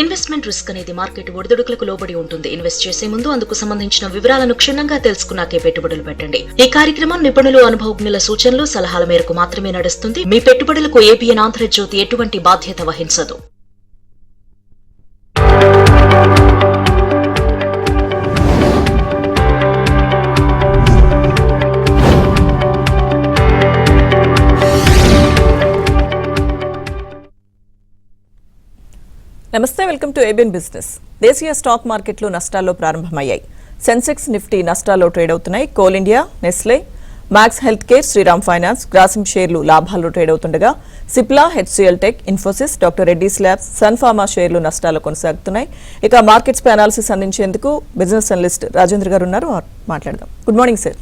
Investment risk అనేది market ఒడిదుడుకులకు లోబడి ఉంటుంది. ఇన్వెస్ట్ చేసే ముందు అందుకు సంబంధించిన వివరాలను క్షుణ్ణంగా తెలుసుకున్నాకే పెట్టుబడులు పెట్టండి. ఈ కార్యక్రమం నిపుణులు, అనుభవజ్ఞుల సూచనలు, సలహాల మేరకు మాత్రమే నడుస్తుంది. మీ పెట్టుబడులకు ABN ఆంధ్రజ్యోతి ఎటువంటి బాధ్యత వహించదు. నమస్తే, వెల్కమ్ టు ABN బిజినెస్. దేశీయ స్టాక్ మార్కెట్లు నష్టాల్లో ప్రారంభమయ్యాయి. సెన్సెక్స్, నిఫ్టీ నష్టాల్లో ట్రేడ్ అవుతున్నాయి. కోల్ ఇండియా, నెస్లే, మ్యాక్స్ హెల్త్ కేర్, శ్రీరామ్ ఫైనాన్స్, గ్రాసిమ్ షేర్లు లాభాల్లో ట్రేడ్ అవుతుండగా సిప్లా, HCL టెక్, ఇన్ఫోసిస్, డాక్టర్ రెడ్డీస్ ల్యాబ్స్, సన్ ఫార్మా షేర్లు నష్టాల్లో కొనసాగుతున్నాయి. ఇక మార్కెట్స్ పై అనాలిసిస్ అందించేందుకు బిజినెస్ అనలిస్ట్ రాజేంద్ర గారు ఉన్నారు. మాట్లాడదాం. Good morning sir.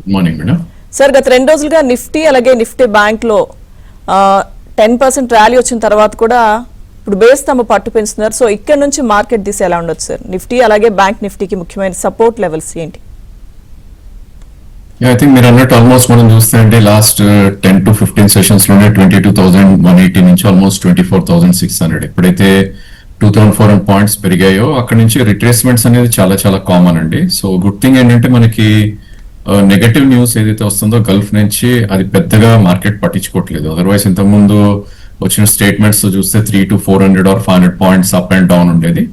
Good morning madam. Sir, గత 2 రోజులుగా నిఫ్టీ అలాగే నిఫ్టీ బ్యాంక్ లో 10% ర్యాలీ వచ్చిన తర్వాత కూడా ఇప్పుడు బేస్ తమ పట్టు పెంచుతున్నారు. సో ఇక్కడ నుంచి మార్కెట్ దిశ ఎలా ఉండొచ్చు సార్? నిఫ్టీ అలాగే బ్యాంక్ నిఫ్టీకి ముఖ్యమైన సపోర్ట్ లెవెల్స్ ఏంటి? ఐ థింక్ మీరు అన్నట్టు ఆల్మోస్ట్ మనం చూస్తే అంటే లాస్ట్ 10 to 15 సెషన్స్ లోనే 22,180 నుంచి ఆల్మోస్ట్ 24,600 ఎప్పుడైతే 2,400 పాయింట్స్ పెరిగాయో అక్కడ నుంచి రిట్రేస్మెంట్స్ అనేది చాలా చాలా కామన్ అండి. సో గుడ్ థింగ్ ఏంటంటే మనకి నెగటివ్ న్యూస్ ఏదైతే వస్తుందో గల్ఫ్ నుంచి అది పెద్దగా మార్కెట్ పట్టించుకోవట్లేదు. అదర్వైజ్ ఇంతకుముందు వచ్చిన స్టేట్మెంట్స్ చూస్తే 300 to 400 or 500 points up and down ఉండేది.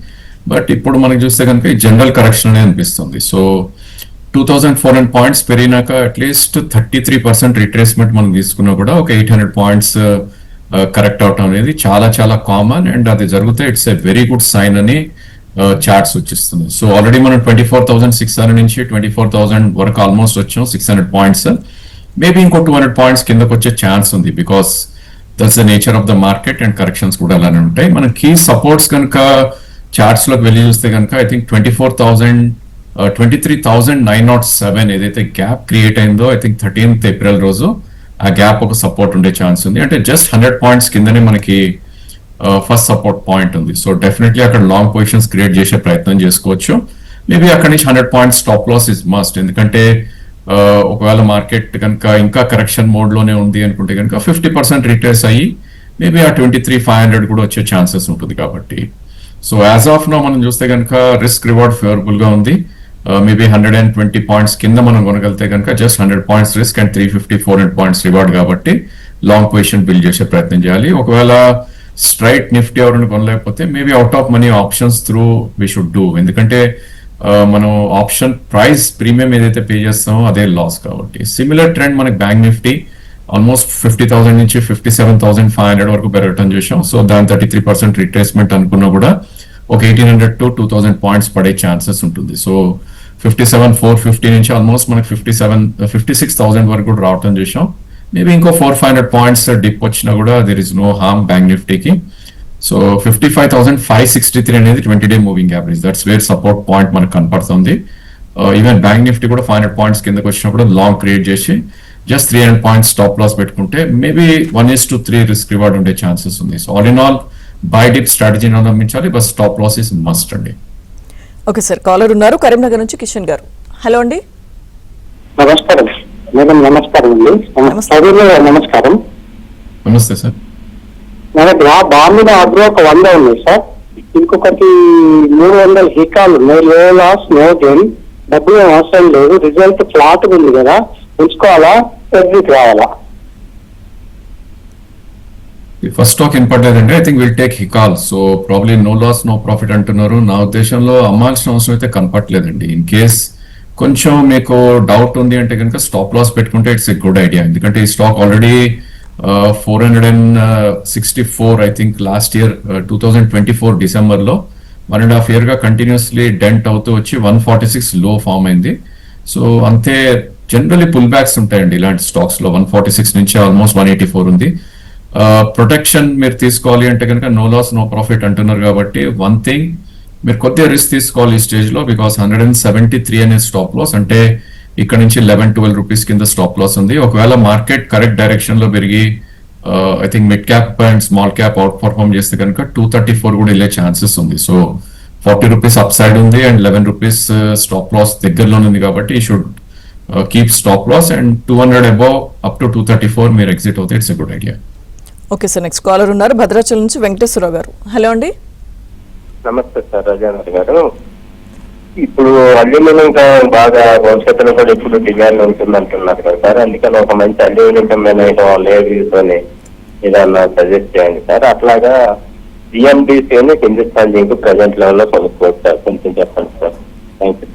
బట్ ఇప్పుడు మనకి చూస్తే కనుక ఈ జనరల్ కరెక్షన్ అనే అనిపిస్తుంది. సో 2,400 పాయింట్స్ పెరిగినాక అట్లీస్ట్ 33% రిట్రేస్మెంట్ మనం తీసుకున్నా కూడా ఒక 800 పాయింట్స్ కరెక్ట్ అవటం అనేది చాలా చాలా కామన్. అండ్ అది జరిగితే it's a very good sign అని చార్ట్స్ సూచిస్తుంది. సో ఆల్రెడీ మనం 24,600 నుంచి 24,000 వరకు ఆల్మోస్ట్ వచ్చాం. 600 పాయింట్స్, మేబీ ఇంకో 200 పాయింట్స్ కిందకు వచ్చే ఛాన్స్ ఉంది. Because that's the nature of the market and corrections కూడా అలానే ఉంటాయి. మన కీ సపోర్ట్స్ కనుక చార్ట్స్ లోకి వెళ్ళి చూస్తే కనుక ఐ థింక్ 23,907 ఏదైతే గ్యాప్ క్రియేట్ అయిందో ఐ థింక్ 13th ఏప్రిల్ రోజు ఆ గ్యాప్ ఒక సపోర్ట్ ఉండే ఛాన్స్ ఉంది. అంటే జస్ట్ 100 పాయింట్స్ కిందనే మనకి ఫస్ట్ సపోర్ట్ పాయింట్ ఉంది. సో డెఫినెట్లీ అక్కడ లాంగ్ పొజిషన్స్ క్రియేట్ చేసే ప్రయత్నం చేసుకోవచ్చు. మేబీ అక్కడ నుంచి 100 points stop loss is must. ఎందుకంటే ఒకవేళ మార్కెట్ కనుక ఇంకా కరెక్షన్ మోడ్ లోనే ఉంది అనుకుంటే కనుక 50% రిట్రేస్ అయ్యి మేబీ ఆ 23,500 కూడా వచ్చే ఛాన్సెస్ ఉంటుంది. కాబట్టి సో యాజ్ ఆఫ్ నో మనం చూస్తే కనుక రిస్క్ రివార్డ్ ఫేవరబుల్ గా ఉంది. మేబీ 120 పాయింట్స్ కింద మనం కొనగలితే కనుక just 100 points risk and 350-400 points reward. కాబట్టి లాంగ్ పొజిషన్ బిల్డ్ చేసే ప్రయత్నం చేయాలి. ఒకవేళ స్ట్రైట్ నిఫ్టీ ఎవరైనా కొనలేకపోతే maybe out of money options through we should do. ఎందుకంటే మనం ఆప్షన్ ప్రైస్ ప్రీమియం ఏదైతే పే చేస్తామో అదే లాస్. కాబట్టి సిమిలర్ ట్రెండ్ మనకి బ్యాంక్ నిఫ్టీ ఆల్మోస్ట్ 50,000 నుంచి 57,500 వరకు పెరగటం చూసాం. సో దాని 33% రిట్రేస్మెంట్ అనుకున్నా కూడా ఒక 1,800 to 2,000 పాయింట్స్ పడే ఛాన్సెస్ ఉంటుంది. సో 57,450 నుంచి ఆల్మోస్ట్ మనకి 56,000 వరకు కూడా రావటం చూసాం. మేబీ ఇంకో 400-500 పాయింట్స్ డిప్ వచ్చినా కూడా there is no harm bank నిఫ్టీకి. సో 55,563 అనేది 20-day moving average. That's where support point మనకు కనపడుతుంది. ఈవెన్ బ్యాంక్ నిఫ్టీ కూడా 500 పాయింట్స్ కిందకి వచ్చినప్పుడు లాంగ్ క్రియేట్ చేసి జస్ట్ 300 పాయింట్స్ స్టాప్ లాస్ పెట్టుకుంటే మేబీ 1:3 రిస్క్ రివార్డ్ ఉండే ఛాన్సెస్ ఉంది. So all in all buy dip స్ట్రాటజీని అవలంబించాలి, but stop loss is must అండి. ఓకే సార్, కాలర్ ఉన్నారు కరీంనగర్ నుంచి కిషన్ గారు. హలో అండి. నమస్కారం మేడం. నమస్కారం అండి. నమస్కారం. నమస్తే సార్. మన బాంబు అగ్రో ఒక 100 ఉన్నాయి సార్. ఇంకొకటి 300 హికాలు ఉన్నాయి. లో లాస్ నో గెయిన్. డబ్బులు అవసరం లేదు. రిజల్ట్ ఫ్లాట్ ఉంది కదా, ఉంచుకోవాలా ఎగ్జిట్ రావాలా? ఫస్ట్ స్టాక్ ఇంపార్టెంట్ అంటే I think will take a call. So probably no loss no profit అంటున్నారు. నా ఉద్దేశంలో అమ్మాల్సిన అవసరం అయితే కనపట్లేదండి. ఇన్ కేస్ కొంచెం మీకు డౌట్ ఉంది అంటే కనుక స్టాప్ లాస్ పెట్టుకుంటే ఇట్స్ ఎ గుడ్ ఐడియా. ఎందుకంటే ఈ stock already 464 I think last year 2024 డిసెంబర్లో 1.5 year గా కంటిన్యూస్లీ డెంట్ అవుతూ వచ్చి 146 లో ఫామ్ అయింది. సో అంతే జనరలీ పుల్ బ్యాక్స్ ఉంటాయండి ఇలాంటి స్టాక్స్ లో. 146 నుంచి ఆల్మోస్ట్ 184 ఉంది. ప్రొటెక్షన్ మీరు తీసుకోవాలి అంటే కనుక నో లాస్ నో ప్రాఫిట్ అంటున్నారు. కాబట్టి వన్ థింగ్ మీరు కొద్దిగా రిస్క్ తీసుకోవాలి ఈ స్టేజ్ లో. బికాస్ 173 అనే స్టాప్ లాస్ అంటే ఇక్కడ నుంచి 11-12 రూపీస్ కింద స్టాప్ లాస్ ఉంది. ఒకవేళ మార్కెట్ కరెక్ట్ డైరెక్షన్ లో పెరిగి I think mid cap and small cap outperform చేస్తే కనుక 234 కూడా వెళ్ళే ఛాన్సెస్ ఉంది. సో 40 రూపీస్ అప్ సైడ్ ఉంది అండ్ 11 రూపీస్ స్టాప్ లాస్ దగ్గరలోనే ఉంది. కాబట్టి ఈ should keep stop loss and 200 above up to 234 మీరు ఎగ్జిట్ అవుతే it's a good idea. Okay sir, next caller ఉన్నారు భద్రాచలం నుంచి వెంకటేశ్వరరావు గారు. హలో అండి. నమస్తే సార్, రాజేంద్ర గారు. ఇప్పుడు అల్యూమినియం బాగా భవిష్యత్తులో కూడా ఇప్పుడు డిమాండ్ ఉంటుంది అంటున్నారు కదా సార్, అందుకని ఒక మంచి అల్యూమినియం లేడీతోని ఏదన్నా సజెస్ట్ చేయండి సార్. అట్లాగా జిఎండిసిని హిందుస్థాన్ జింక్ ప్రజెంట్ లెవెల్లో కొనుక్కోవచ్చు సార్, కొంచెం చెప్పండి సార్. Thank you.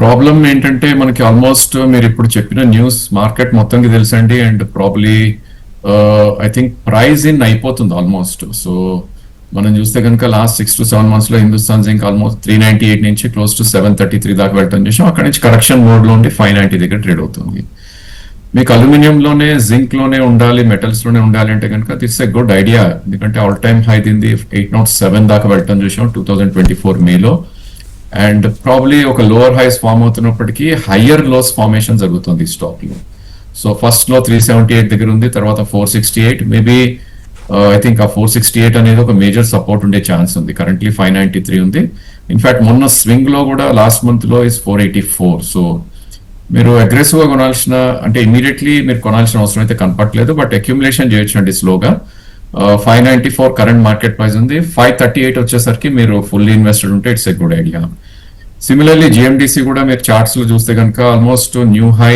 ప్రాబ్లం ఏంటంటే మనకి ఆల్మోస్ట్ మీరు ఇప్పుడు చెప్పిన న్యూస్ మార్కెట్ మొత్తంకి తెలుసండి, and probably I think price in అయిపోతుంది ఆల్మోస్ట్. సో మనం చూస్తే కనుక లాస్ట్ 6 to 7 months లో హిందుస్థాన్ జింక్ ఆల్మోస్ట్ 398 నుంచి క్లోజ్ టు 733 దాకా వెళ్ళటం చేసాం. అక్కడ నుంచి కరెక్షన్ మోడ్ లో ఉండి 590 దగ్గర ట్రేడ్ అవుతుంది. మీకు అల్యూమినియం లోనే జింక్ లోనే ఉండాలి, మెటల్స్ లోనే ఉండాలి అంటే కనుక దిట్స్ ఎ గుడ్ ఐడియా. ఎందుకంటే ఆల్ టైమ్ హై దింది 807 దాకా వెళ్ళటం చూసాం 2024 మేలో. అండ్ ప్రాబ్లీ ఒక లోవర్ హైస్ ఫామ్ అవుతున్నప్పటికీ హయ్యర్ లోస్ ఫార్మేషన్ జరుగుతుంది స్టాక్ లో. సో ఫస్ట్ లో 378 దగ్గర ఉంది, తర్వాత 468. మేబీ ఐ థింక్ ఆ 468 అనేది ఒక మేజర్ సపోర్ట్ ఉండే ఛాన్స్ ఉంది. కరెంట్లీ 593 ఉంది. ఇన్ఫాక్ట్ మొన్న స్వింగ్ లో కూడా లాస్ట్ మంత్ లో ఇస్ 484. సో మీరు అగ్రెసివ్ గా కొనాల్సిన అంటే ఇమీడియట్లీ మీరు కొనాల్సిన అవసరం అయితే కనపట్లేదు, బట్ అక్యుములేషన్ చేయొచ్చు అండి స్లోగా. 594 కరెంట్ మార్కెట్ ప్రైస్ ఉంది. 538 వచ్చేసరికి మీరు ఫుల్లీ ఇన్వెస్టెడ్ ఉంటే it's a good idea. Similarly GMDC కూడా మీరు చార్ట్స్ లో చూస్తే కనుక ఆల్మోస్ట్ న్యూ హై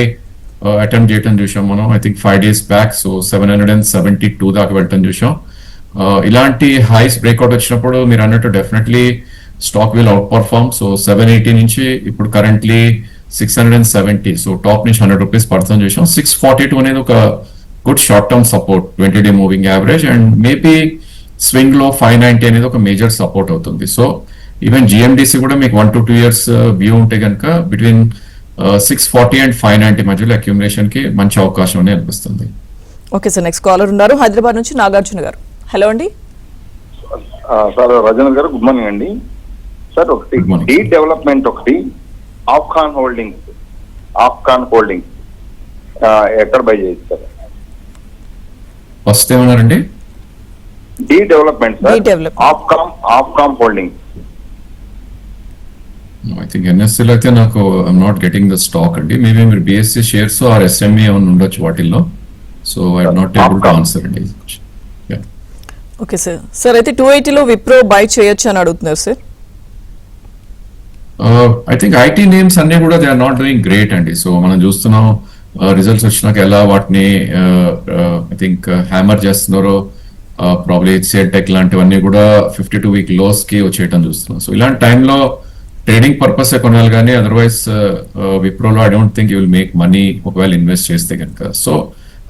అటెంప్ట్ చేయటం చూసాం మనం. I think 5 days back. So 772 దాకా వెళ్ళటం చూసాం. ఇలాంటి హైస్ బ్రేక్అవుట్ వచ్చినప్పుడు మీరు అన్నట్టు definitely stock will out perform. So 780 నుంచి ఇప్పుడు కరెంట్లీ 670. సో టాప్ నుంచి 100 రూపీస్ పడుతుంది చూసాం. 642 అనేది ఒక good short term support 20-day moving average. And maybe swing లో 590 అనేది ఒక మేజర్ సపోర్ట్ అవుతుంది. సో ఈవెన్ జిఎండిసి కూడా మీకు 1 to 2 years వ్యూ ఉంటే కనుక బిట్వీన్ 640 and 590 మధ్యలో అక్యుములేషన్ కి మంచి అవకాశం అని అనిపిస్తుంది. ఓకే సార్, నెక్స్ట్ కాలర్ ఉన్నారు హైదరాబాద్ నుంచి నాగార్జున గారు. హలో అండి సార్. రాజేంద్ర గారు గుడ్ మార్నింగ్ అండి. సార్ ఒకటి డీ డెవలప్మెంట్, ఒకటి ఆఫ్ఘాన్ హోల్డింగ్స్ ఎక్కడ బై చేయొచ్చు సార్? ఫస్ట్ ఏమన్నారండి? Dee Development sir, Afcom Holdings. I think ఎన్ఎస్సీలో అయితే నాకు I'm not getting the stock అండి. మేబీ మీరు బిఎస్సీ షేర్స్ ఆర్ ఎస్ఎంఈ ఏమైనా ఉండొచ్చు వాటిల్లో. So I'm not able to answer అండి. Okay sir. సార్ అయితే 280లో విప్రో బై చేయొచ్చు అని అడుగుతున్నారు sir. I think IT names అన్ని కూడా they are not doing great అండి. సో మనం చూస్తున్నాం రిజల్ట్స్ వచ్చినాక ఎలా వాటిని ఐ థింక్ హ్యామర్ చేస్తున్నారో. ప్రాబ్లీ హెచ్సిఎల్ టెక్ లాంటివన్నీ కూడా 52-week లోస్ కి వచ్చేయటం చూస్తున్నాం. సో ఇలాంటి టైంలో ట్రేడింగ్ పర్పస్ కొనాలి, కానీ అదర్వైజ్ విప్రోలో I don't think you will make money ఒకవేళ ఇన్వెస్ట్ చేస్తే కనుక. So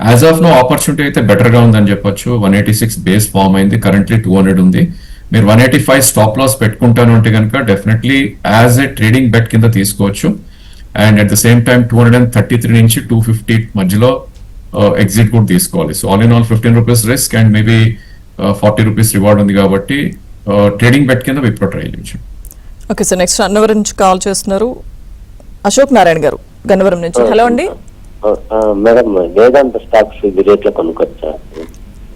as of no opportunity అయితే బెటర్ గా ఉందని చెప్పొచ్చు. 186 బేస్ ఫామ్ అయింది, కరెంట్లీ 200 ఉంది. మీరు 185 స్టాప్ లాస్ పెట్టుకుంటాను అంటే కనుక definitely as a trading bet కింద తీసుకోవచ్చు. And at the same time 233 నుంచి 250 మధ్యలో ఎగ్జిట్ కూడా తీసుకోవాలి. So all in all 15 rupees risk and maybe 40 rupees reward ఉంది కాబట్టి ట్రేడింగ్ బెట్ కింద విప్రో ట్రై చేయొచ్చు. ఓకే సార్, నెక్స్ట్ గన్నవరం నుంచి కాల్ చేస్తున్నారు అశోక్ నారాయణ గారు గన్నవరం నుంచి. హలో అండి మేడం, వేదాంత స్టాక్స్ రేట్ లో కొనుక్కోవచ్చా?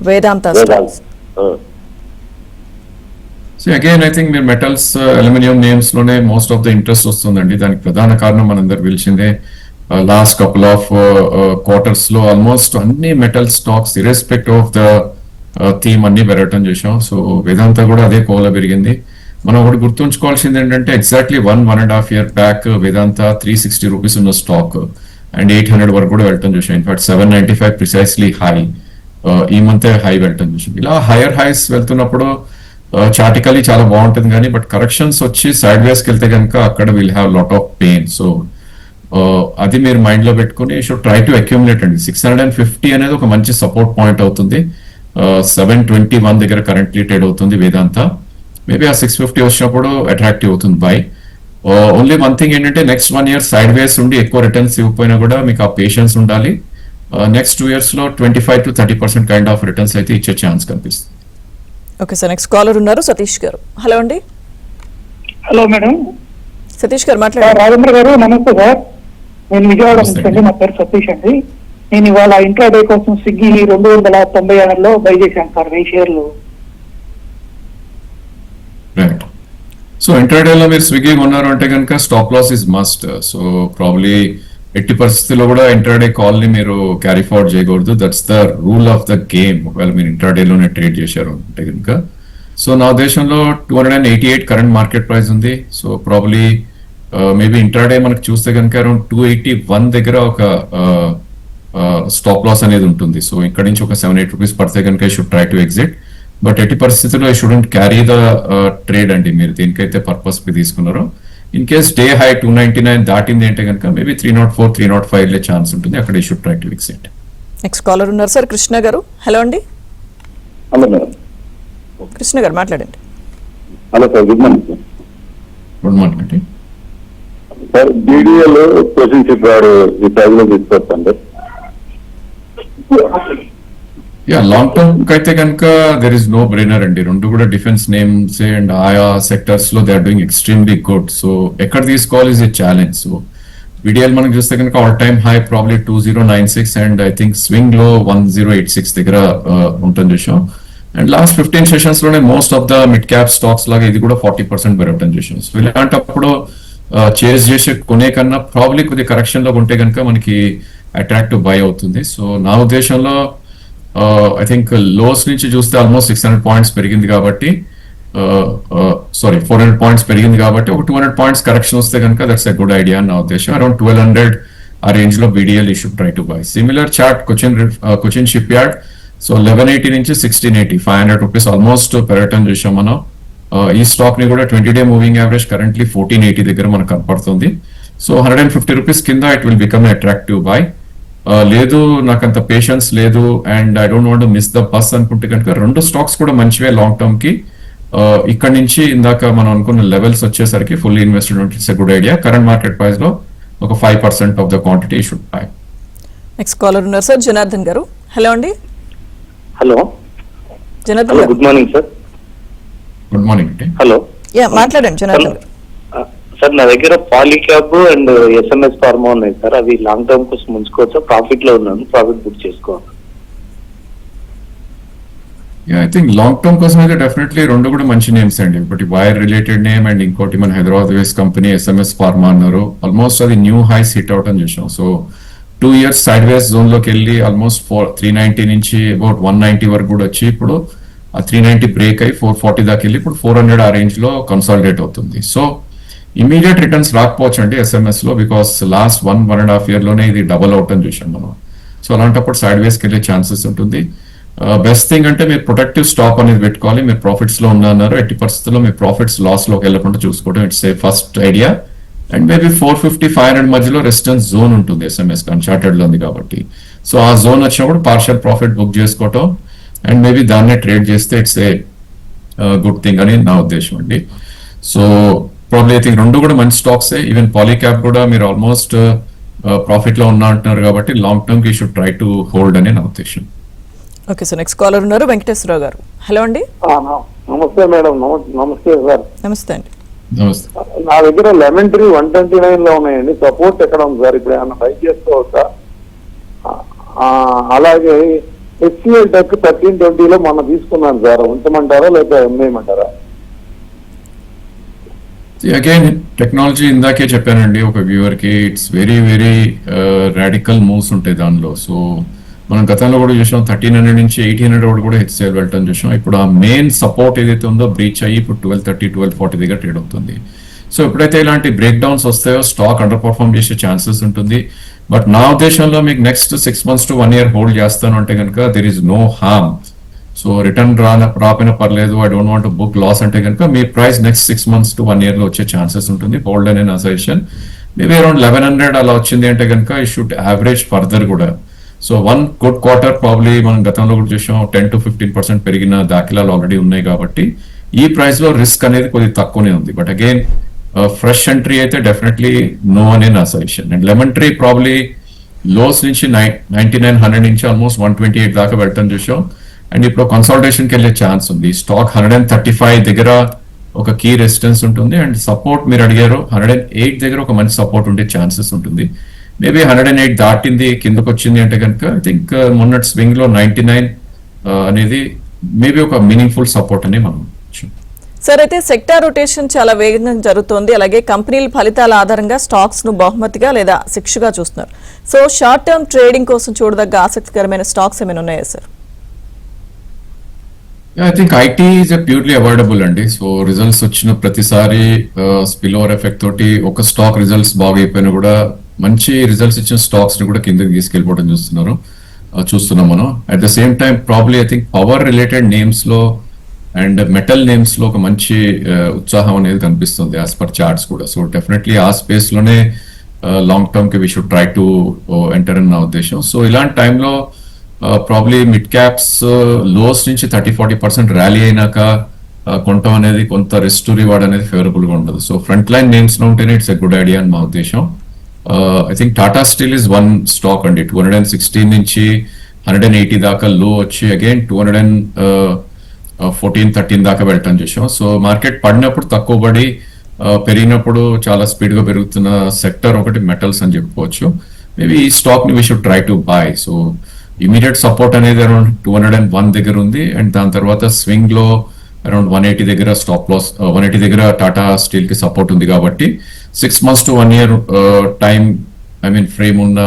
వేదాంత అగైన్ ఐ థింక్ మీరు మెటల్స్ అల్యూమినియం నేమ్స్ లోనే మోస్ట్ ఆఫ్ ద ఇంట్రెస్ట్ వస్తుందండి. దానికి ప్రధాన కారణం మనందరు పిలిచిందే లాస్ట్ కపుల్ ఆఫ్ క్వార్టర్స్ లో ఆల్మోస్ట్ అన్ని metal stocks irrespective of the theme అన్ని పెరగటం చేసాం. సో వేదాంత కూడా అదే కోల పెరిగింది. మనం ఒకటి గుర్తుంచుకోవాల్సింది ఏంటంటే ఎగ్జాక్ట్లీ 1.5 year బ్యాక్ వేదాంత 360 రూపీస్ ఉన్న స్టాక్ అండ్ 800 వరకు కూడా వెళ్ళటం చూసాం. ఇన్ఫాక్ట్ 795 ప్రిసైస్లీ హై ఈ మంత్ హై వెళ్ళటం చూసాం. ఇలా హైయర్ హైస్ వెళ్తున్నప్పుడు చార్టికలీ చాలా బాగుంటుంది, కానీ బట్ కరెక్షన్స్ వచ్చి సైడ్ వేస్కి వెళ్తే కనుక అక్కడ will have lot of pain. So అది మీరు మైండ్ లో పెట్టుకుని షుడ్ ట్రై టు అక్యూములేట్ అండి. 650 అనేది ఒక మంచి సపోర్ట్ పాయింట్ అవుతుంది. 721 దగ్గర కరెంట్లీ ట్రేడ్ అవుతుంది వేదాంత. మేబీ ఆ 650 వచ్చినప్పుడు అట్రాక్టివ్ అవుతుంది బై. ఓన్లీ వన్ థింగ్ ఏంటంటే నెక్స్ట్ 1 year సైడ్ వేస్ ఉండి ఎక్కువ రిటర్న్స్ ఇవ్వకపోయినా కూడా మీకు ఆ పేషెన్స్ ఉండాలి. నెక్స్ట్ 2 years లో 25 to 30% కైండ్ ఆఫ్ రిటర్న్స్ అయితే ఇచ్చే ఛాన్స్ కనిపిస్తుంది. ఓకే సార్, నెక్స్ట్ కాలర్ ఉన్నారు సతీష్ గారు. హలో అండి. Hello madam. సతీష్ గారు మాట్లాడారు. రాజేంద్ర గారు నమస్తే సార్. నేను విజయవాడ నుంచి అండి. నా పేరు సతీష్ అండి. నేను ఇవాళ ఇంట్రాడే కోసం స్విగ్గీ 296లో బై చేశాను సార్ 1000 షేర్లు. రైట్. సో ఇంట్రాడేలో మీరు స్విగ్గీ కొన్నారు అంటే కనుక stop loss is must. So probably ఎట్టి పరిస్థితుల్లో కూడా ఇంట్రాడే కాల్ ని మీరు క్యారీ ఫార్వర్డ్ చేయకూడదు. That's the rule of the game. ఒకవేళ మీరు ఇంట్రాడేలోనే ట్రేడ్ చేశారు అంటే కనుక. సో నా ఉద్దేశంలో 288 కరెంట్ మార్కెట్ ప్రైస్ ఉంది. సో ప్రాబ్లీ మేబీ ఇంట్రాడే మనకు చూస్తే కనుక అరౌండ్ 281 దగ్గర ఒక స్టాప్ లాస్ అనేది ఉంటుంది. సో ఇక్కడ నుంచి ఒక 7-8 రూపీస్ పడితే కనుక I should try to exit. But ఎట్టి పరిస్థితుల్లో I shouldn't carry the trade అండి, మీరు దేనికైతే పర్పస్ కి తీసుకున్నారో. ఇన్ కేస్ డే హై 299 దాటింది అంటే కనుక మేబీ 304, 305 వెళ్ళే ఛాన్స్ ఉంటుంది. అక్కడ I should try to exit. Next caller ఉన్నారు సార్, కృష్ణ గారు. హలో అండి. Hello madam. కృష్ణ గారు మాట్లాడండి. Hello sir, good morning sir. Good morning అండి. సార్ బీడీఎల్ క్వశ్చన్ చెప్పాడు ఈ ప్రైజ్లో తీసుకొచ్చండి. యా, లాంగ్ టర్మ్ అయితే కనుక దెర్ ఇస్ నో బ్రెయినర్ అండి. రెండు కూడా డిఫెన్స్ నేమ్స్ అండ్ ఆయా సెక్టర్స్ లో they are doing extremely good. So ఎక్కడ తీసుకోవాలి is a challenge. So VDL మనం చూస్తే కనుక all time high probably 2096 and I think swing లో 1086 దగ్గర ఉంటుంది చూసాం. అండ్ లాస్ట్ 15 సెషన్స్ లోనే most of the mid cap stocks లాగా ఇది కూడా 40% పెరగటం చూసాం. సో ఇలాంటప్పుడు చేజ్ చేసే కొనే కన్నా ప్రాబ్లీ కొద్ది కరెక్షన్ లో ఉంటే కనుక మనకి అట్రాక్టివ్ బై అవుతుంది. సో నా ఉద్దేశంలో ఐ థింక్ లోస్ నుంచి చూస్తే ఆల్మోస్ట్ 600 పాయింట్స్ పెరిగింది కాబట్టి 400 పాయింట్స్ పెరిగింది కాబట్టి ఒక 200 పాయింట్స్ కరెక్షన్ వస్తే కనుక దట్స్ ఎ గుడ్ ఐడియా నా ఉద్దేశం. అరౌండ్ 1200 ఆ రేంజ్ లో BDL you should try to buy. Similar chart Cochin ship yard. So 1180 నుంచి 1680 500 రూపీస్ ఆల్మోస్ట్ పెరగటం చూసాం మనం. ఈ స్టాక్ ని కూడా 20-day మూవింగ్ యావరేజ్ కరెంట్లీ 1480 దగ్గర మనకు కనపడుతుంది. సో 150 రూపీస్ కింద it will become attractive by. లేదు నాకు అంత పేషెన్స్ లేదు and I don't want miss the bus అనుకుంటే కనుక రెండు స్టాక్స్ కూడా మంచివే లాంగ్ టర్మ్ కి. ఇక్కడ నుంచి ఇందాక మనం అనుకున్న లెవెల్స్ వచ్చేసరికి fully invested it's a good idea. Current market price లో ఒక 5% of the quantity should buy. Next caller ఉన్నారు సార్, జనార్దన్ గారు. హలో అండి. Hello Janardhan garu. Good morning sir. Good morning అండి. హలో యా మాట్లాడండి జనార్దన్ గారు. సార్ నా దగ్గర పాలీక్యాబ్ అండ్ SMS ఫార్మా ఉన్నాయి సార్. అవి లాంగ్ టర్మ్ కోసం ఉంచుకోవచ్చా? ప్రాఫిట్ లో ఉన్నాను, ప్రాఫిట్ బుక్ చేసుకోవాలి. ఐ థింక్ లాంగ్ టర్మ్ కోసం అయితే డెఫినెట్లీ రెండు కూడా మంచి నేమ్స్ అండి. ఒకటి వైర్ రిలేటెడ్ నేమ్ అండ్ ఇంకోటి మన Hyderabad based company SMS pharma అన్నారు. ఆల్మోస్ట్ అది న్యూ హైస్ హిట్ అవుట్ అని చూసాం. సో 2 years సైడ్ వేస్ జోన్ లోకి వెళ్ళి ఆల్మోస్ట్ 390 నుంచి అబౌట్ 190 వరకు కూడా వచ్చి ఇప్పుడు ఆ 390 బ్రేక్ అయ్యి 440 దాకా వెళ్ళి ఇప్పుడు 400 ఆ రేంజ్ లో కన్సాలిడేట్ అవుతుంది. సో ఇమీడియట్ రిటర్న్స్ రాకపోవచ్చు అండి SMS లో, బికాస్ లాస్ట్ 1.5 year లోనే ఇది డబల్ అవుట్ అని చూసాం మనం. సో అలాంటప్పుడు సైడ్ వేస్కి వెళ్ళే ఛాన్సెస్ ఉంటుంది. బెస్ట్ థింగ్ అంటే మీరు ప్రొటెక్టివ్ స్టాప్ అనేది పెట్టుకోవాలి. మీరు ప్రాఫిట్స్ లో ఉన్నారు, ఎట్టి పరిస్థితుల్లో మీ ప్రాఫిట్స్ లాస్ లోకి వెళ్ళకుండా చూసుకోవడం it's a first idea. And maybe 450-500 మధ్యలో రెసిస్టెన్స్ జోన్ ఉంటుంది SMS అన్చార్టెడ్ లో ఉంది కాబట్టి. సో ఆ జోన్ వచ్చినప్పుడు పార్షియల్ ప్రాఫిట్ బుక్ చేసుకోవటం అండ్ మేబీ దాన్నే ట్రేడ్ చేస్తే ఇట్స్ ఏ గుడ్ థింగ్ అని నా ఉద్దేశం అండి. సో ప్రాబ్లీ ఐ థింక్ రెండు కూడా మంచి స్టాక్స్. ఈవెన్ పాలీక్యాప్ కూడా మీరు ఆల్మోస్ట్ ప్రాఫిట్ లో అంటున్నారు కాబట్టి లాంగ్ టర్మ్ కి షుడ్ ట్రై టు హోల్డ్ అని నా ఉద్దేశం. ఓకే సార్, నెక్స్ట్ కాలర్ ఉన్నారు వెంకటేశ్వరరావు గారు. హలో అండి. నమస్తే మేడం. నమస్తే సార్. నమస్తే అండి. నమస్తే. నా దగ్గర లెమన్ ట్రీ 129 లో ఉన్నాయండి. సపోర్ట్ ఎక్కడ ఉంది సార్? ఇప్పుడు ఏమన్నా బై చేసుకోవచ్చా? అలాగే HCL టెక్ 1320 లో మొన్న తీసుకున్నాను సార్. ఉంచమంటారా లేదా అమ్మేయమంటారా? అగైన్ టెక్నాలజీ ఇందాకే చెప్పానండి ఒక వ్యూవర్ కి, it's very very radical moves ఉంటాయి దానిలో. సో మనం గతంలో కూడా చూసాం 1300 నుంచి 1800 వరకు కూడా HCL వెళ్ళటం చూసాం. ఇప్పుడు ఆ మెయిన్ సపోర్ట్ ఏదైతే ఉందో బ్రీచ్ అయ్యి ఇప్పుడు 1230, 1240 దగ్గర ట్రేడ్ అవుతుంది. సో ఎప్పుడైతే ఇలాంటి బ్రేక్ డౌన్స్ వస్తాయో స్టాక్ అండర్ పర్ఫార్మ్ చేసే ఛాన్సెస్ ఉంటుంది. బట్ నా ఉద్దేశంలో మీకు next 6 months to 1 year hold చేస్తాను అంటే కనుక there is no harm. So return రాపోయినా పర్లేదు, I don't want book loss అంటే కనుక మీ price next 6 months to 1 year లో వచ్చే ఛాన్సెస్ ఉంటుంది. హోల్డ్ అనే నా సజెషన్. మేబీ అరౌండ్ 1100 అలా వచ్చింది అంటే కనుక ఈ షుడ్ యావరేజ్ ఫర్దర్ కూడా. సో 1 good quarter ప్రాబ్లీ మనం గతంలో కూడా చూసాం 10 to 15% పెరిగిన దాఖలాలు ఆల్రెడీ ఉన్నాయి కాబట్టి ఈ ప్రైస్ లో రిస్క్ అనేది కొద్దిగా తక్కువనే ఉంది. బట్ అగైన్ ఫ్రెష్ ఎంట్రీ అయితే డెఫినెట్లీ నో అనే నా suggestion. And Lemon Tree probably lows నుంచి 9900 నుంచి ఆల్మోస్ట్ 128 దాకా వెళ్ళటం చూసాం. అండ్ ఇప్పుడు కన్సల్టేషన్ కి వెళ్ళే ఛాన్స్ ఉంది. స్టాక్ 135 దగ్గర ఒక కీ రెసిస్టెన్స్ ఉంటుంది అండ్ సపోర్ట్ మీరు అడిగారు 108 దగ్గర ఒక మంచి సపోర్ట్ ఉండే ఛాన్సెస్ ఉంటుంది. మేబీ 108 దాటింది కిందకు వచ్చింది అంటే కనుక ఐ థింక్ మొన్నటి స్వింగ్ లో 99 అనేది మేబీ ఒక మీనింగ్ఫుల్ సపోర్ట్ అని మనం. సార్ అయితే సెక్టార్ రొటేషన్ చాలా వేగంగా జరుగుతోంది. అలాగే కంపెనీల ఫలితాల ఆధారంగా స్టాక్స్ ను బహుమతిగా లేదా శిక్షగా చూస్తున్నారు. సో షార్ట్ టర్మ్ ట్రేడింగ్ కోసం చూడదగ్గ ఆసక్తికరమైన స్టాక్స్ ఏమైనా ఉన్నాయా sir? I think IT is purely avoidable అండి. సో రిజల్ట్స్ వచ్చిన ప్రతిసారి స్పిల్ ఓవర్ ఎఫెక్ట్ తోటి ఒక స్టాక్ రిజల్ట్స్ బాగా అయిపోయినా కూడా మంచి రిజల్ట్స్ ఇచ్చిన స్టాక్స్ ని కూడా కిందకి తీసుకెళ్ళిపోవడం చూస్తున్నాం మనం. At the same time probably I think power related names లో అండ్ మెటల్ నేమ్స్ లో ఒక మంచి ఉత్సాహం అనేది కనిపిస్తుంది యాజ్ పర్ చార్ట్స్ కూడా. సో డెఫినెట్లీ ఆ స్పేస్ లోనే లాంగ్ టర్మ్ కి we should try to enter అని నా ఉద్దేశం. సో ఇలాంటి టైంలో ప్రాబ్లీ మిడ్ క్యాప్స్ లోస్ నుంచి 30-40% ర్యాలీ అయినాక కొనటం అనేది కొంత రిస్క్ టు రివార్డ్ అనేది ఫేవరబుల్ గా ఉండదు. సో ఫ్రంట్ లైన్ నేమ్స్ లో ఉంటేనే ఇట్స్ ఎ గుడ్ ఐడియా అని మా ఉద్దేశం. I think Tata steel is one stock అండి. 216 నుంచి 180 దాకా లో వచ్చి అగైన్ 214-13 దాకా వెళ్ళటం చూసాం. సో మార్కెట్ పడినప్పుడు తక్కువ పడి పెరిగినప్పుడు చాలా స్పీడ్ గా పెరుగుతున్న సెక్టర్ ఒకటి మెటల్స్ అని చెప్పుకోవచ్చు. మేబీ ఈ స్టాక్ ని we should try to buy. So immediate support అనేది అరౌండ్ 201 దగ్గర ఉంది. అండ్ దాని తర్వాత స్వింగ్ లో అరౌండ్ 180 దగ్గర స్టాప్ లాస్, 180 దగ్గర టాటా స్టీల్ కి సపోర్ట్ ఉంది కాబట్టి 6 months to 1 year time frame ఉన్న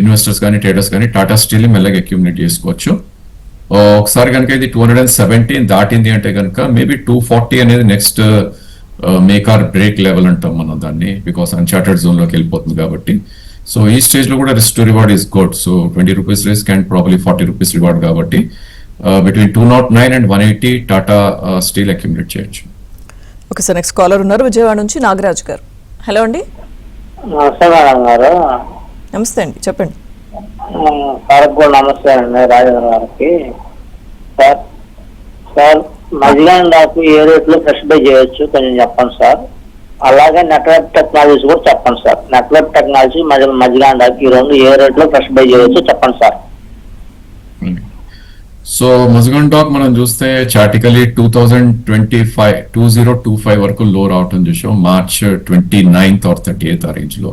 ఇన్వెస్టర్స్ కానీ ట్రేడర్స్ కానీ టాటా స్టీల్ మెల్లగా అక్యూమిలేట్ చేసుకోవచ్చు. ఒకసారి కనుక ఇది 217 దాటింది అంటే కనుక మేబీ 240 అనేది next make or break level అంటాం మనం దాన్ని, బికాస్ అన్చార్టెడ్ జోన్ లోకి వెళ్ళిపోతుంది కాబట్టి. సో ఈ స్టేజ్ లో కూడా risk to reward is good. So 20 rupees risk and probably 40 rupees reward కాబట్టి between 209 and 180 Tata Steel accumulate చేయొచ్చు. ఓకే సార్, నెక్స్ట్ కాలర్ ఉన్నారు విజయవాడ నుంచి నాగరాజ్ గారు. హలో అండి. నమస్తే మేడం గారు. నమస్తే అండి, చెప్పండి. సార్ కూడా నమస్తే అండి, రాజేంద్ర గారికి. సార్ సార్ మధ్యాహ్నం నాకు ఏ రేట్లో ఫ్రెష్ బై చేయొచ్చు కొంచెం చెప్పండి సార్. అలాగే నెట్వర్క్ టెక్నాలజీస్ కూడా చెప్పండి సార్. నెట్వర్క్ టెక్నాలజీ మధ్యాహ్నం దాకా ఈ రెండు ఏ రేట్లో ఫ్రెష్ బై చేయొచ్చు చెప్పండి సార్. సో మజగాన్ డాక్ మనం చూస్తే చార్టికలీ 2025 వరకు లో రావటం చూసాం మార్చ్ 29th or 30th ఆ రేంజ్ లో.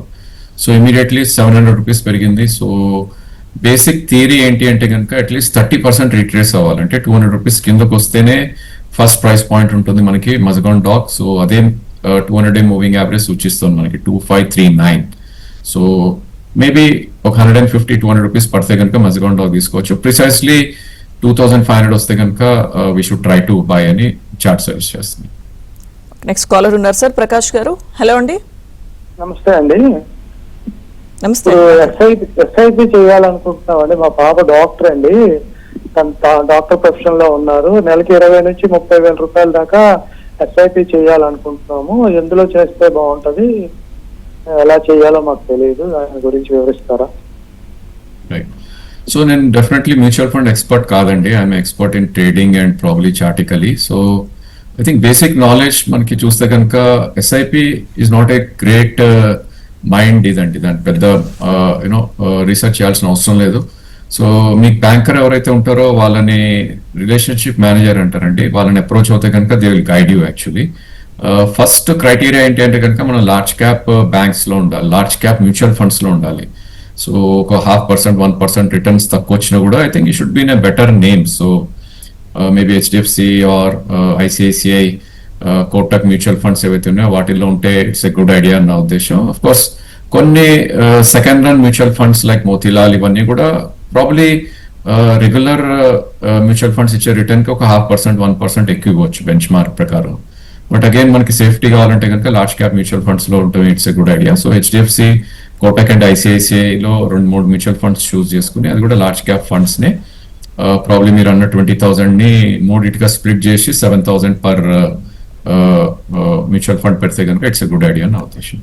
సో ఇమీడియట్లీ 700 రూపీస్ పెరిగింది. సో బేసిక్ థియరీ ఏంటి అంటే కనుక అట్లీస్ట్ 30% రిట్రేస్ అవ్వాలంటే 200 రూపీస్ కిందకు వస్తేనే ఫస్ట్ ప్రైస్ పాయింట్ ఉంటుంది మనకి మజగాన్ డాక్. సో అదే 200 day మూవింగ్ యావరేజ్ సూచిస్తుంది మనకి 2539. సో మేబీ ఒక 150-200 రూపీస్ పడితే కనుక మజగాన్ డాక్ తీసుకోవచ్చు. ప్రిసైస్లీ 2500 వస్తే కనుక we should try to buy అని చార్ట్ సజెస్ట్ చేస్తుంది. నెక్స్ట్ కాలర్ ఉన్నారు సార్, ప్రకాష్ గారు. హలో అండి. నమస్తే అండి. నమస్తే. ఎస్ఐపి చేయాలనుకుంటున్నామండి. మా పాప డాక్టర్ అండి, డాక్టర్ ప్రొఫెషన్ లో ఉన్నారు. నెలకి 20 నుంచి 30 వేల రూపాయల దాకా ఎస్ఐపి చేయాలనుకుంటున్నాము. ఎందులో చేస్తే బాగుంటది, ఎలా చేయాలో మాకు తెలియదు, దాని గురించి వివరిస్తారా? సో నేను డెఫినెట్లీ మ్యూచువల్ ఫండ్ ఎక్స్పర్ట్ కాదండి. I'm expert in trading and probably chartically. So I think basic knowledge మనకి చూస్తే కనుక SIP is not a great mind ఇదండి, దాని పెద్ద రీసెర్చ్ చేయాల్సిన అవసరం లేదు. సో మీకు బ్యాంకర్ ఎవరైతే ఉంటారో వాళ్ళని రిలేషన్షిప్ మేనేజర్ అంటారండి, వాళ్ళని అప్రోచ్ అవుతే కనుక they will guide you actually. First criteria ఏంటి అంటే కనుక మనం లార్జ్ క్యాప్ బ్యాంక్స్ లో ఉండాలి, లార్జ్ క్యాప్ మ్యూచువల్ ఫండ్స్ లో ఉండాలి. సో ఒక 0.5%, 1% రిటర్న్స్ తక్కువ వచ్చినా కూడా I think you should be in a better name. So maybe HDFC or ICICI, Kotak mutual funds ఏవైతే ఉన్నాయో వాటిల్లో ఉంటే ఇట్స్ ఎ గుడ్ ఐడియా అని నా ఉద్దేశం. ఆఫ్ కోర్స్ కొన్ని second run mutual funds like Motilal ఇవన్నీ కూడా ప్రాబ్లీ రెగ్యులర్ మ్యూచువల్ ఫండ్స్ ఇచ్చే రిటర్న్ కి ఒక 0.5%, 1% ఎక్కువ ఇవ్వచ్చు బెంచ్ మార్క్ ప్రకారం. బట్ అగైన్ మనకి సేఫ్టీ కావాలంటే కనుక లార్జ్ క్యాప్ మ్యూచువల్ ఫండ్స్ లో ఉంటుంది, it's a good idea. So HDFC, Kotak and ICICI లో 2-3 మ్యూచువల్ ఫండ్స్ చూస్ చేసుకుని అది కూడా లార్జ్ క్యాప్ ఫండ్స్ నే ప్రాబ్లీ మీరు అన్న 20,000 ని మూడింటిగా స్ప్లిట్ చేసి 7,000 పర్ మ్యూచువల్ ఫండ్ పెడితే కనుక ఇట్స్ ఎ గుడ్ ఐడియా నా ఉద్దేశం.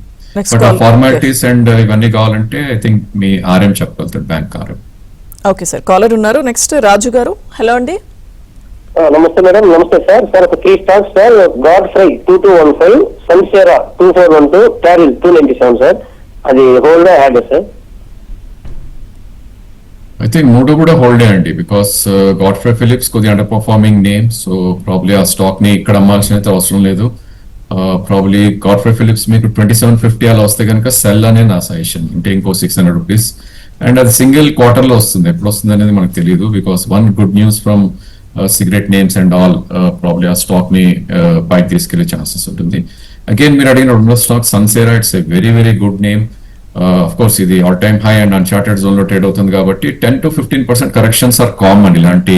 బట్ ఆ ఫార్మాలిటీస్ అండ్ ఇవన్నీ కావాలంటే ఐ థింక్ మీ ఆర్ఎం చెప్పగలుగుతారు, bank RM. Okay sir, caller ఉన్నారు. నెక్స్ట్ రాజు గారు. హలో అండి. నమస్తే మేడం. నమస్తే సార్. సార్ ఒక 3 stocks sir. Godfrey 2215, Sansera 2412, టారిల్ 297 సార్. అది హోల్డ్ హ్యాడ్ సార్. ఐ థింక్ మూడు కూడా హోల్డే అండి, బికాస్ గాడ్ఫ్రే ఫిలిప్స్ కొద్దిగా under performing name. So probably ఆ స్టాక్ ని ఇక్కడ అమ్మాల్సిన అయితే అవసరం లేదు. ప్రాబ్లీ గాడ్ఫ్రే ఫిలిప్స్ మీకు 2750 అలా వస్తే కనుక సెల్ అనే నా సజెషన్, అంటే ఇంకో 600 రూపీస్. అండ్ అది సింగిల్ క్వార్టర్ లో వస్తుంది, ఎప్పుడు వస్తుంది అనేది మనకు తెలియదు. Because one good news from cigarette names and all probably ఆ స్టాక్ ని పైకి తీసుకెళ్లే ఛాన్సెస్ ఉంటుంది. అగైన్ మీరు అడిగిన రెండో stock Sansera, it's a very very good name. Of course ఇది all time high and uncharted zone లో ట్రేడ్ అవుతుంది కాబట్టి 10 to 15% కరెక్షన్స్ ఆర్ కామన్ ఇలాంటి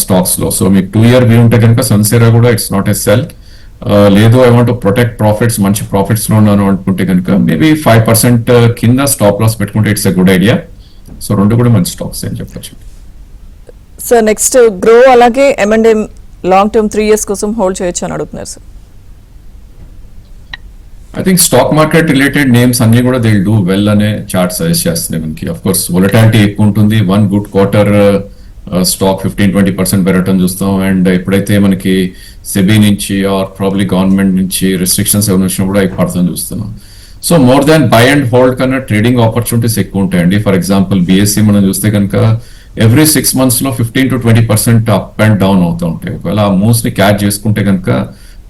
స్టాక్స్ లో. సో మీకు 2 year వ్యూ ఉంటే కనుక సన్సేరా కూడా ఇట్స్ నాట్ ఎ సెల్. లేదు ఐ వాంట్ ప్రొటెక్ట్ ప్రాఫిట్స్, మంచి ప్రాఫిట్స్ లో ఉన్నాను అనుకుంటే కనుక మేబీ 5% కింద స్టాప్ లాస్ పెట్టుకుంటే it's a good idea. So రెండు కూడా మంచి స్టాక్స్ అని చెప్పచ్చు. సార్ నెక్స్ట్ గ్రో అలాగే M&M లాంగ్ టర్మ్ 3 years కోసం హోల్డ్ చేయొచ్చు అని అడుగుతున్నారు sir. I think stock market related names అన్ని కూడా దే డూ వెల్ అనే చార్ట్ సజెస్ట్ చేస్తుంది మనకి. అఫ్ కోర్స్ వొలటాలిటీ ఎక్కువ ఉంటుంది. 1 good quarter స్టాక్ 15-20% పెరగటం చూస్తాం. అండ్ ఎప్పుడైతే మనకి సెబీ నుంచి ఆర్ ప్రాబ్లీ గవర్నమెంట్ నుంచి రెస్ట్రిక్షన్స్ ఏమైనా వచ్చినా కూడా అవి పడతాం చూస్తున్నాం. So more than by and hold కన్నా ట్రేడింగ్ ఆపర్చునిటీస్ ఎక్కువ ఉంటాయండి. ఫర్ ఎగ్జాంపుల్ BSE మనం చూస్తే కనుక ఎవ్రీ 6 months లో 15-20% అప్ అండ్ డౌన్ అవుతూ ఉంటాయి. ఒకవేళ ఆ మూవ్స్ ని క్యాచ్ చేసుకుంటే కనుక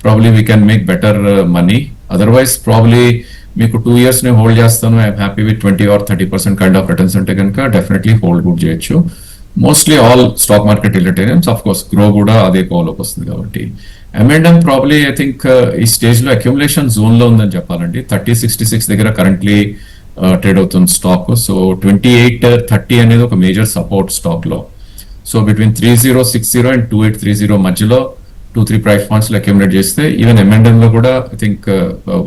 probably we can make better money. Otherwise probably మీకు 2 years ని హోల్డ్ చేస్తాను, I'm happy with 20 or 30% kind of returns అంటే కనుక డెఫినెట్లీ హోల్డ్ కూడా చేయొచ్చు. Mostly all stock market related of course grow కూడా అదే కోలోకి వస్తుంది కాబట్టి. M&M ప్రాబ్లీ ఐ థింక్ ఈ స్టేజ్ లో అక్యుములేషన్ జోన్ లో ఉందని చెప్పాలండి. 30-66 దగ్గర కరెంట్లీ ట్రేడ్ అవుతుంది స్టాక్. సో 28-30 అనేది ఒక మేజర్ సపోర్ట్ స్టాక్ లో. సో బిట్వీన్ 3060 అండ్ 2830 మధ్యలో 2-3 ప్రైస్ పాయింట్స్ లో అక్యుములేట్ చేస్తే ఈవెన్ M&M లో కూడా ఐ థింక్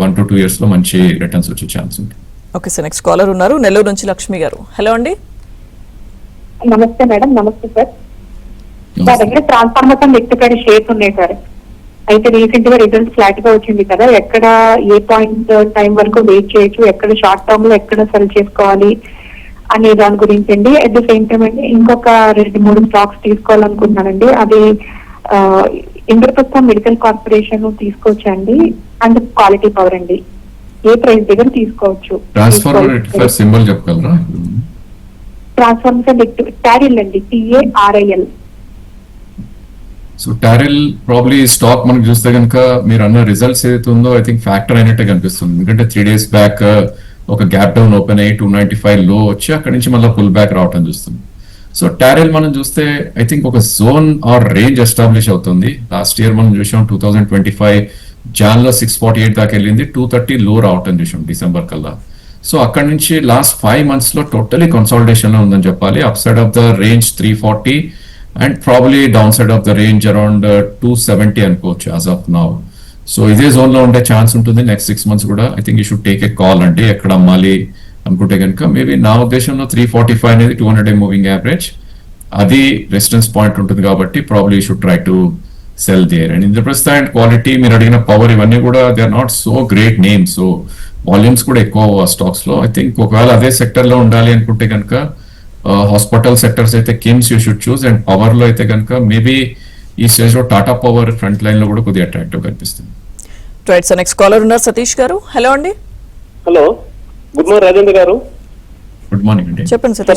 1 to 2 years లో మంచి రిటర్న్స్ వచ్చే ఛాన్స్ ఉంది. ఓకే సార్, నెక్స్ట్ కాలర్ ఉన్నారు నెల్లూరు నుంచి లక్ష్మి గారు. హలో అండి. నమస్తే మేడం. నమస్తే సార్. మా దగ్గర ట్రాన్స్ఫార్మేషన్ రెక్టిఫైడ్ షేర్స్ ఉన్నాయి సార్. అయితే రీసెంట్ గా రిజల్ట్ ఫ్లాట్ గా వచ్చింది కదా, ఎక్కడ ఏ పాయింట్ టైం వరకు వెయిట్ చేయొచ్చు, ఎక్కడ షార్ట్ టర్మ్ లో ఎక్కడ సెల్ చేసుకోవాలి అనే దాని గురించి అండి. అట్ ద సేమ్ టైం అండి ఇంకొక 2-3 స్టాక్స్ తీసుకోవాలనుకుంటున్నానండి. అది ఇంద్రప్రస్థ మెడికల్ కార్పొరేషన్ తీసుకోవచ్చండి అండ్ క్వాలిటీ పవర్ అండి. ఏ ప్రైస్ దగ్గర తీసుకోవచ్చు? ట్రాన్స్ఫార్మర్ సింబల్ చెప్పగలరా? ట్రాన్స్ఫార్మేషన్ టారిల్ అండి, TARIL. సో టారిల్ ప్రాబ్లీ స్టాక్ మనకు చూస్తే కనుక మీరు అన్న రిజల్ట్స్ ఏదైతే ఉందో ఐ థింక్ ఫ్యాక్టర్ అయినట్టే కనిపిస్తుంది. ఎందుకంటే 3 days బ్యాక్ ఒక గ్యాప్ డౌన్ ఓపెన్ అయ్యి 295 లో వచ్చి అక్కడి నుంచి మళ్ళీ పుల్ బ్యాక్ రావటం చూస్తుంది. సో టారిల్ మనం చూస్తే ఐ థింక్ ఒక జోన్ ఆర్ రేంజ్ ఎస్టాబ్లిష్ అవుతుంది. లాస్ట్ ఇయర్ మనం చూసాం 2025 Jan లో 648 దాకా వెళ్ళింది, 230 లో రావటం చూసాం డిసెంబర్ కల్లా. సో అక్కడ నుంచి లాస్ట్ 5 months లో టోటలీ కన్సాలిడేషన్ లో ఉందని చెప్పాలి. Up side of the range 340 and probably down side of the range around 270 అనుకోవచ్చు యాజ్ ఆఫ్ నౌ. సో ఇదే జోన్ లో ఉండే ఛాన్స్ ఉంటుంది నెక్స్ట్ 6 months కూడా. I think you should take a call అండి ఎక్కడ అమ్మాలి అనుకుంటే కనుక. మేబీ నా ఉద్దేశంలో 345 అనేది 200-day మూవింగ్ యావరేజ్, అది రెసిస్టెన్స్ పాయింట్ ఉంటుంది కాబట్టి probably you should try to sell there. And Indraprastha and quality మీరు అడిగిన పవర్ ఇవన్నీ కూడా they are not so great names. So volumes కూడా ఎక్కువ స్టాక్స్ లో. ఐ థింక్ ఒకవేళ అదే సెక్టర్ లో ఉండాలి అనుకుంటే కనుక హాస్పిటల్ సెక్టర్స్ అయితే KIMS you should choose. And power లో అయితే కనుక మేబీ ఈ స్టేజ్ లో టాటా పవర్ ఫ్రంట్ లైన్ లో కూడా కొద్దిగా అట్రాక్టివ్ కనిపిస్తుంది. రైట్ సార్, నెక్స్ట్ కాలర్ ఉన్నారు సతీష్ గారు. హలో అండి. హలో, గుడ్ మార్నింగ్ రాజేంద్ర గారు. గుడ్ మార్నింగ్ అండి. చెప్పండి సార్.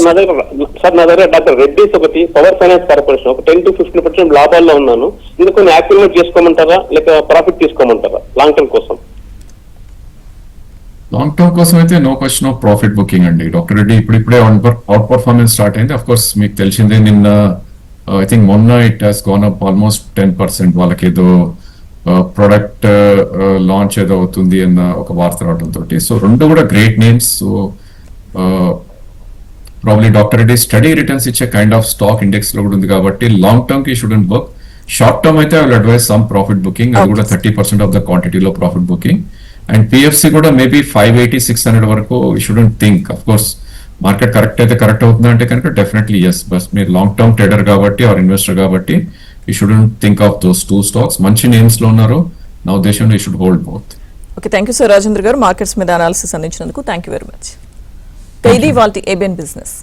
నా దగ్గర డాక్టర్ రెడ్డిస్ ఒకటి, పవర్ ఫైనాన్స్ కార్పొరేషన్ ఒక 10-15% లాభాల్లో ఉన్నాను. ఇందుకు కొన్ని యాక్టివేట్ చేసుకోమంటారా లేక ప్రాఫిట్ తీసుకోమంటారా లాంగ్ టర్మ్ కోసం? లాంగ్ టర్మ్ కోసం అయితే no question of profit booking అండి. డాక్టర్ రెడ్డి ఇప్పుడిప్పుడే అవుట్ పర్ఫార్మెన్స్ స్టార్ట్ అయింది. అఫ్ కోర్స్ మీకు తెలిసిందే నిన్న ఐ థింక్ మొన్న it has gone up almost 10%. వాళ్ళకి ఏదో ప్రొడక్ట్ లాంచ్ ఏదో అవుతుంది అన్న ఒక వార్త రావడంతో. సో రెండు కూడా great names. So probably doctor Reddy study returns ఇచ్చే కైండ్ ఆఫ్ స్టాక్ ఇండెక్స్ లో కూడా ఉంది కాబట్టి లాంగ్ టర్మ్ కి షుడెంట్ వర్క్. షార్ట్ టర్మ్ అయితే I will advise some profit booking, అది కూడా 30% ఆఫ్ ద క్వాంటిటీలో ప్రాఫిట్ బుకింగ్. అండ్ PFC కూడా మేబీ 580-600 వరకు you shouldn't think. Of course market correct అయితే కరెక్ట్ అవుతుంది అంటే కనుక డెఫినెట్లీ ఎస్. బస్ మీరు లాంగ్ టర్మ్ ట్రేడర్ కాబట్టి ఆర్ ఇన్వెస్టర్ కాబట్టి you shouldn't think of those 2 stocks. మంచి నేమ్స్ లో ఉన్నారు నా ఉద్దేశంలో you should hold both. Okay, thank you sir Rajendra గారు మార్కెట్స్ మీద అనాలిసిస్ అందించినందుకు. Thank you very much. ఇది వాళ్ళ ABN బిజినెస్.